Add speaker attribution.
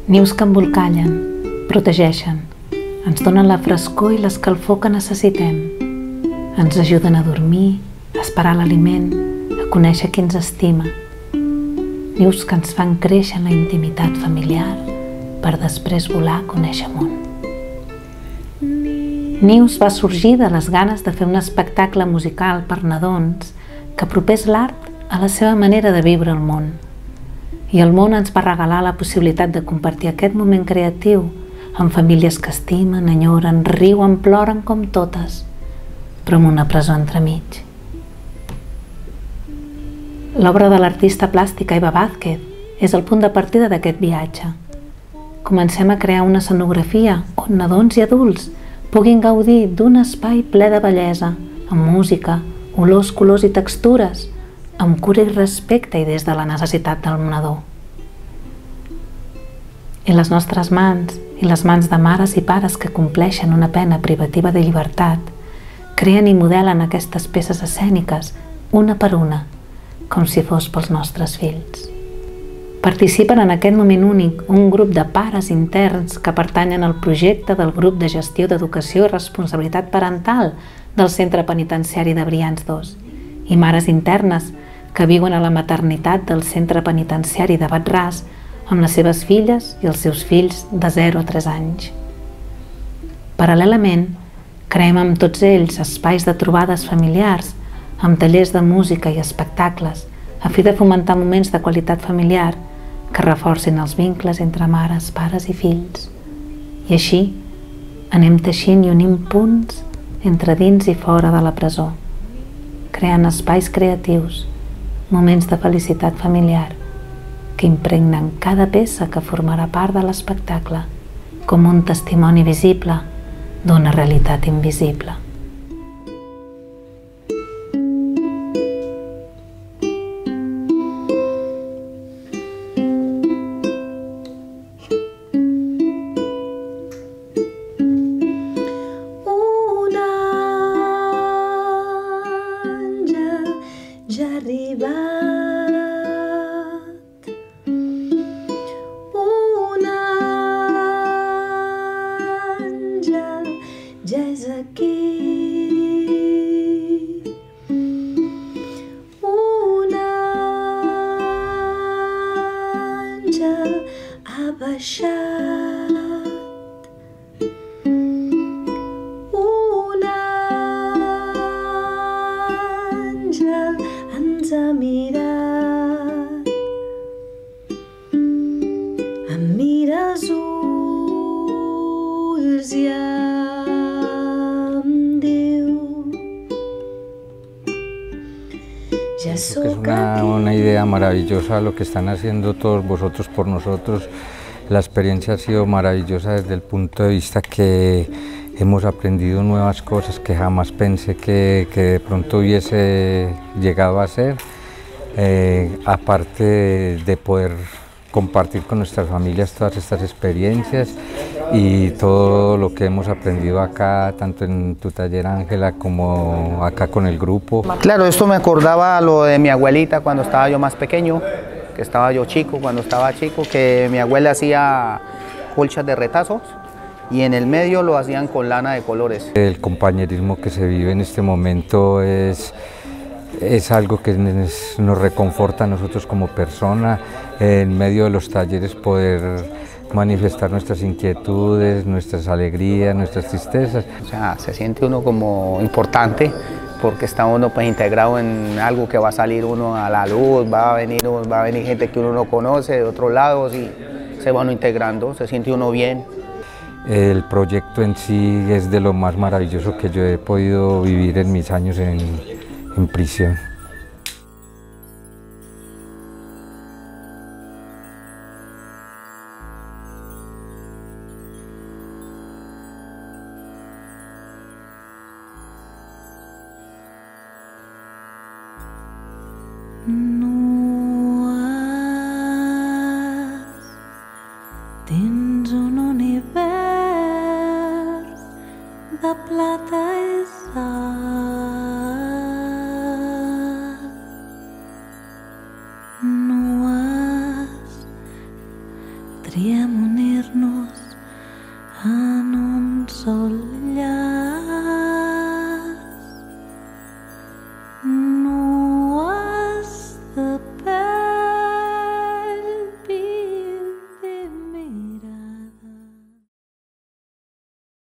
Speaker 1: Nius que embolcallen, protegeixen, ens donen la frescor i l'escalfor que necessitem. Ens ajuden a dormir, a esperar l'aliment, a conèixer qui ens estima. Nius que ens fan créixer en la intimitat familiar per després volar a conèixer món. Nius va sorgir de les ganes de fer un espectacle musical per nadons que apropés l'art a la seva manera de viure el món. I el món ens va regalar la possibilitat de compartir aquest moment creatiu amb famílies que estimen, enyoren, riuen, ploren com totes, però amb una presó entremig. L'obra de l'artista plàstica Eva Vázquez és el punt de partida d'aquest viatge. Comencem a crear una escenografia on nadons i adults puguin gaudir d'un espai ple de bellesa, amb música, olors, colors i textures, amb cura i respecte i des de la necessitat del nadó. I les nostres mans, i les mans de mares i pares que compleixen una pena privativa de llibertat, creen i modelen aquestes peces escèniques, una per una, com si fos pels nostres fills. Participen en aquest moment únic un grup de pares interns que pertanyen al projecte del grup de gestió d'educació i responsabilitat parental del Centre Penitenciari de Brians II i mares internes que viuen a la maternitat del Centre Penitenciari de Bat-ras amb les seves filles i els seus fills de 0 a 3 anys. Paral·lelament, creem amb tots ells espais de trobades familiars, amb tallers de música i espectacles, a fi de fomentar moments de qualitat familiar que reforcin els vincles entre mares, pares i fills. I així anem teixint i unint punts entre dins i fora de la presó, creant espais creatius, moments de felicitat familiar que impregnen cada peça que formarà part de l'espectacle com un testimoni visible d'una realitat invisible.
Speaker 2: Es una idea maravillosa lo que están haciendo todos vosotros por nosotros. La experiencia ha sido maravillosa desde el punto de vista que hemos aprendido nuevas cosas que jamás pensé que de pronto hubiese llegado a ser, aparte de poder compartir con nuestras familias todas estas experiencias y todo lo que hemos aprendido acá, tanto en tu taller, Ángela, como acá con el grupo.
Speaker 3: Claro, esto me acordaba lo de mi abuelita cuando estaba yo más pequeño, que estaba yo chico, cuando estaba chico, que mi abuela hacía colchas de retazos y en el medio lo hacían con lana de colores.
Speaker 2: El compañerismo que se vive en este momento es algo que nos reconforta a nosotros como personas, en medio de los talleres poder manifestar nuestras inquietudes, nuestras alegrías, nuestras tristezas.
Speaker 3: O sea, se siente uno como importante porque está uno pues integrado en algo que va a salir uno a la luz, va a venir gente que uno no conoce de otros lados y se va uno integrando, se siente uno bien.
Speaker 2: El proyecto en sí es de lo más maravilloso que yo he podido vivir en mis años en prisión.
Speaker 4: Dins un univers de plata i sal, nues podríem unir-nos en un sol